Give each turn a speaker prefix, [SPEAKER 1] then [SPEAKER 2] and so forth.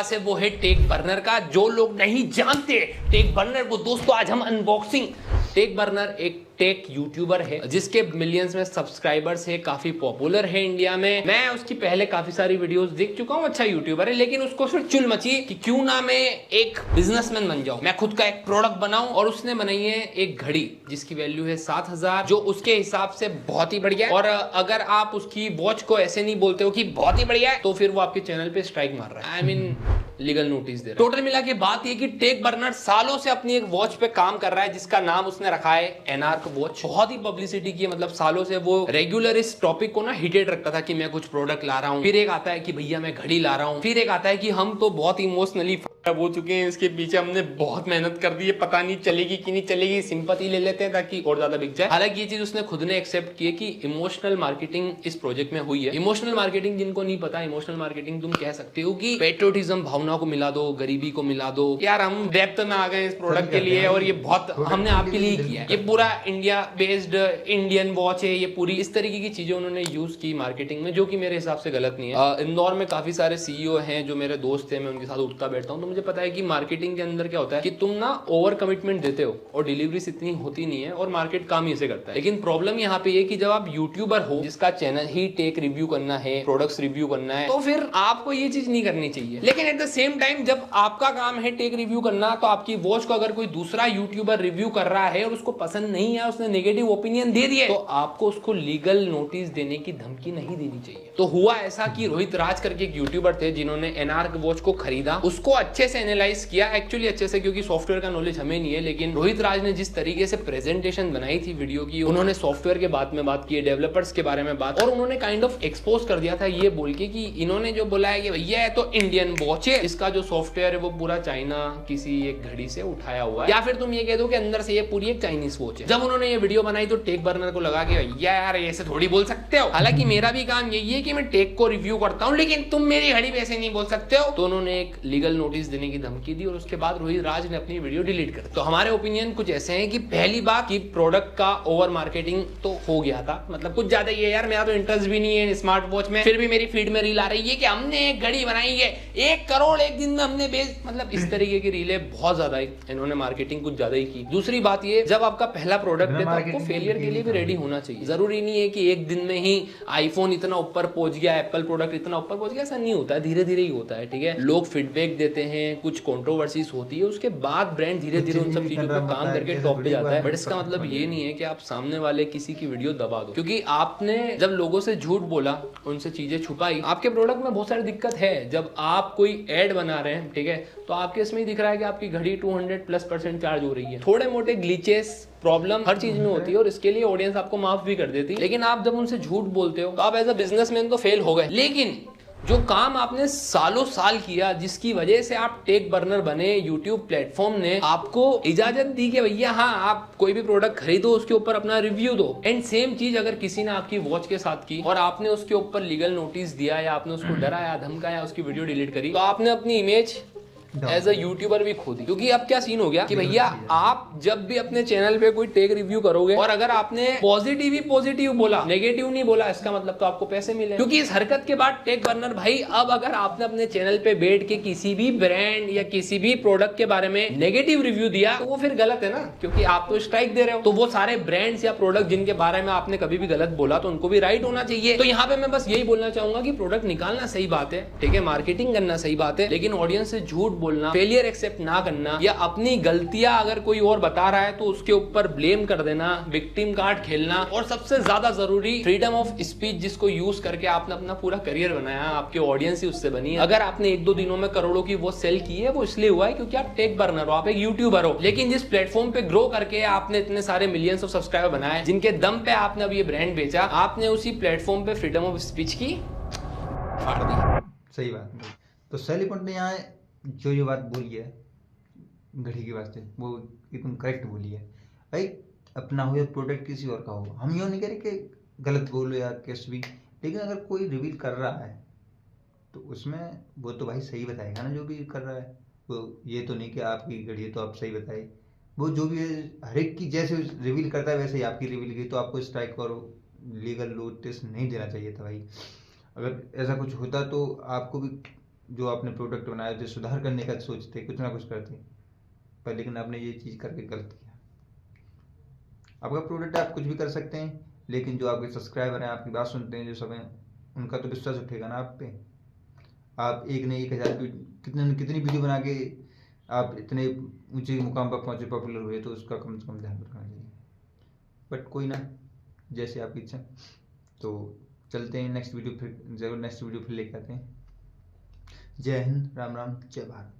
[SPEAKER 1] पास है वो है टेक बर्नर का। जो लोग नहीं जानते टेक बर्नर को, दोस्तों आज हम अनबॉक्सिंग। टेक बर्नर एक टेक यूट्यूबर है जिसके मिलियंस में सब्सक्राइबर्स है, काफी पॉपुलर है इंडिया में। मैं उसकी पहले काफी सारी वीडियोस देख चुका हूँ, अच्छा यूट्यूबर है, लेकिन उसको फिर चुल मची कि क्यों ना मैं एक बिजनेसमैन बन जाऊं, मैं खुद का एक प्रोडक्ट बनाऊं। और उसने बनाई है एक घड़ी जिसकी वैल्यू है 7,000, जो उसके हिसाब से बहुत ही बढ़िया है। और अगर आप उसकी वॉच को ऐसे नहीं बोलते हो कि बहुत ही बढ़िया है, तो फिर वो आपके चैनल पे स्ट्राइक मार रहा है, आई मीन लीगल नोटिस दे रहा है। टोटल मिला के बात ये कि टेक बर्नर सालों से अपनी एक वॉच पे काम कर रहा है जिसका नाम उसने रखा है एनार्क वॉच। बहुत ही पब्लिसिटी की है, मतलब सालों से वो रेगुलर इस टॉपिक को ना हिटेड रखता था कि मैं कुछ प्रोडक्ट ला रहा हूँ। फिर एक आता है कि भैया मैं घड़ी ला रहा हूँ। फिर एक आता है कि हम तो बहुत इमोशनली हो चुके हैं, इसके पीछे हमने बहुत मेहनत कर दी है, पता नहीं चलेगी कि नहीं चलेगी, सिंपैथी ले लेते हैं ताकि और ज्यादा बिक जाए। हालांकि ये चीज उसने खुद ने एक्सेप्ट की है कि इमोशनल मार्केटिंग इस प्रोजेक्ट में हुई है। इमोशनल मार्केटिंग जिनको नहीं पता, इमोशनल मार्केटिंग तुम कह सकते हो कि पेट्रियोटिज्म, भावना को मिला दो, गरीबी को मिला दो। यार हम डेप्थ में आ गए इस प्रोडक्ट के लिए और ये बहुत हमने आपके लिए किया है। ये पूरा इंडिया बेस्ड इंडियन वॉच है, ये पूरी इस तरीके की चीजें उन्होंने यूज की मार्केटिंग में, जो कि मेरे हिसाब से गलत नहीं है। इंदौर में काफी सारे सीईओ हैं जो मेरे दोस्त हैं, मैं उनके साथ उठता बैठता हूँ, तो मुझे पता है कि मार्केटिंग के अंदर क्या होता है कि तुम ना ओवर कमिटमेंट देते हो और डिलीवरी इतनी होती नहीं है और मार्केट काम ही से करता है। लेकिन प्रॉब्लम यहाँ पे ये कि जब आप यूट्यूबर हो जिसका चैनल ही टेक रिव्यू करना है, प्रोडक्ट्स रिव्यू करना है, तो फिर आपको ये चीज नहीं करनी चाहिए। लेकिन एट द सेम टाइम जब आपका काम है टेक रिव्यू करना, तो आपकी वॉच को अगर कोई दूसरा यूट्यूबर रिव्यू कर रहा है और उसको पसंद नहीं है, उसने नेगेटिव ओपिनियन दे दिया, तो आपको उसको लीगल नोटिस देने की धमकी नहीं देनी चाहिए। तो हुआ ऐसा कि रोहित राज करके एक यूट्यूबर थे जिन्होंने एनार्क वॉच को खरीदा, उसको अच्छे से एनालाइज किया, एक्चुअली अच्छे से, क्योंकि सॉफ्टवेयर का नॉलेज हमें नहीं है, लेकिन रोहित राज ने जिस तरीके से प्रेजेंटेशन बनाई थी वीडियो की, उन्होंने सॉफ्टवेयर के बारे में बात की, डेवलपर्स के बारे में बात, और उन्होंने काइंड ऑफ एक्सपोज कर दिया था ये बोल के कि इन्होंने जो बोला है कि भैया है तो इंडियन वॉच है, इसका जो सॉफ्टवेयर है वो पूरा चाइना किसी एक घड़ी से उठाया हुआ है, या फिर तुम ये कह दो कि अंदर से ये पूरी एक चाइनीज वॉच है। जब उन्होंने ये वीडियो बनाई तो टेक बर्नर को लगा कि भैया यार ऐसे थोड़ी बोल सकते हो, हालांकि मेरा भी काम यही है कि मैं टेक को रिव्यू करता हूं, लेकिन तुम मेरी घड़ी पे ऐसे नहीं बोल सकते हो। तो उन्होंने एक लीगल नोटिस देने की धमकी दी और उसके बाद रोहित राज ने अपनी वीडियो डिलीट कर दी। तो हमारे ओपिनियन कुछ ऐसे हैं कि पहली बात कि प्रोडक्ट का ओवर मार्केटिंग तो हो गया था, मतलब कुछ ज्यादा ही है यार, मेरा तो इंटरेस्ट भी नहीं है स्मार्ट वॉच में, फिर भी मेरी फीड में रील आ रही है कि हमने एक घड़ी बनाई है 1 करोड़ एक दिन में हमने बेच, मतलब इस तरीके की रीलें बहुत ज्यादा ही, इन्होंने मार्केटिंग कुछ ज्यादा ही की। दूसरी बात ये, जब आपका पहला प्रोडक्ट है तो आपको फेलियर के लिए भी रेडी होना चाहिए। जरूरी नहीं है कि एक दिन में ही आईफोन इतना ऊपर पहुंच गया, एप्पल प्रोडक्ट इतना ऊपर पहुंच गया, ऐसा नहीं होता है, धीरे धीरे ही होता है। ठीक है, लोग फीडबैक देते हैं, कुछ कंट्रोवर्सीज होती है, उसके बाद ब्रांड धीरे धीरे उन सब चीजों पर काम करके टॉप पे जाता है। बट इसका मतलब ये नहीं है कि आप सामने वाले किसी की वीडियो दबा दो, क्योंकि आपने जब लोगों से झूठ बोला, उनसे चीजें छुपाई, आपके प्रोडक्ट में बहुत सारी दिक्कत है। जब आप कोई एड बना रहे हैं, ठीक है, तो आपके इसमें ही दिख रहा है कि आपकी घड़ी 200+% चार्ज हो रही है। थोड़े मोटे ग्लिचेस, प्रॉब्लम हर चीज में होती है और इसके लिए ऑडियंस आपको माफ भी कर देती है, लेकिन आप जब उनसे झूठ बोलते हो तो आप एज अ बिजनेसमैन तो फेल हो गए। लेकिन जो काम आपने सालों साल किया, जिसकी वजह से आप टेक बर्नर बने, यूट्यूब प्लेटफॉर्म ने आपको इजाजत दी कि भैया हाँ आप कोई भी प्रोडक्ट खरीदो, उसके ऊपर अपना रिव्यू दो, एंड सेम चीज अगर किसी ने आपकी वॉच के साथ की और आपने उसके ऊपर लीगल नोटिस दिया या आपने उसको डराया, धमकाया, उसकी वीडियो डिलीट करी, तो आपने अपनी इमेज एज अ यूट्यूबर भी खो दी। क्योंकि अब क्या सीन हो गया कि भैया आप जब भी अपने चैनल पे कोई टेक रिव्यू करोगे और अगर आपने पॉजिटिव बोला, नेगेटिव नहीं बोला, इसका मतलब तो आपको पैसे मिले। क्योंकि इस हरकत के बाद टेक बर्नर भाई, अब अगर आपने अपने चैनल पे बैठ के किसी भी ब्रांड या किसी भी प्रोडक्ट के बारे में नेगेटिव रिव्यू दिया, तो वो फिर गलत है ना, क्योंकि आप तो स्ट्राइक दे रहे हो। तो वो सारे ब्रांड्स या प्रोडक्ट जिनके बारे में आपने कभी भी गलत बोला, तो उनको भी राइट होना चाहिए। तो यहाँ पे मैं बस यही बोलना चाहूंगा कि प्रोडक्ट निकालना सही बात है, ठीक है, मार्केटिंग करना सही बात है, लेकिन ऑडियंस से झूठ बोलना, फेलियर एक्सेप्ट ना करना, या अपनी गलतियां अगर कोई और बता रहा है तो उसके ऊपर ब्लेम कर देना, विक्टिम कार्ड खेलना, और सबसे ज्यादा जरूरी फ्रीडम ऑफ स्पीच, जिसको यूज करके आपने अपना पूरा करियर बनाया, आपकी ऑडियंस ही उससे बनी है। अगर आपने 1-2 दिनों में करोड़ों की वो सेल की है, वो इसलिए हुआ है क्योंकि आप टेक बर्नर हो, आप एक यूट्यूबर हो। लेकिन जिस प्लेटफॉर्म पे ग्रो करके आपने इतने सारे मिलियंस ऑफ सब्सक्राइबर बनाए, जिनके दम पे आपने अब ये ब्रांड बेचा, आपने उसी प्लेटफॉर्म पे फ्रीडम ऑफ स्पीच की फाड़ दी।
[SPEAKER 2] सही बात। तो सैली पॉइंट ने यहाँ जो ये बात बोली है घड़ी के वास्ते, वो एकदम करेक्ट बोली है भाई। अपना हो या प्रोडक्ट किसी और का हो, हम यूँ नहीं कह रहे कि गलत बोलो या कैसे भी, लेकिन अगर कोई रिवील कर रहा है तो उसमें वो तो भाई सही बताएगा ना, जो भी कर रहा है वो। ये तो नहीं कि आपकी घड़ी है तो आप सही बताए, वो जो भी है हर एक की जैसे रिवील करता है वैसे ही आपकी रिवील की, तो आपको स्ट्राइक और लीगल नोटिस नहीं देना चाहिए था भाई। अगर ऐसा कुछ होता तो आपको भी जो आपने प्रोडक्ट बनाया उसे सुधार करने का सोचते, कुछ ना कुछ करते, पर लेकिन आपने ये चीज़ करके गलत किया। आपका प्रोडक्ट आप कुछ भी कर सकते हैं, लेकिन जो आपके सब्सक्राइबर हैं, आपकी बात सुनते हैं, जो सब हैं, उनका तो विश्वास उठेगा ना आप पे। आप एक ने 1000 कितनी वीडियो बना के आप इतने ऊंचे मुकाम पर पहुंचे, पॉपुलर हुए, तो उसका कम से कम ध्यान रखना चाहिए। बट कोई ना, जैसे आपकी इच्छा। तो चलते हैं नेक्स्ट वीडियो, फिर ज़रूर नेक्स्ट वीडियो फिर लेके आते हैं। जय हिंद, राम राम, जय भारत।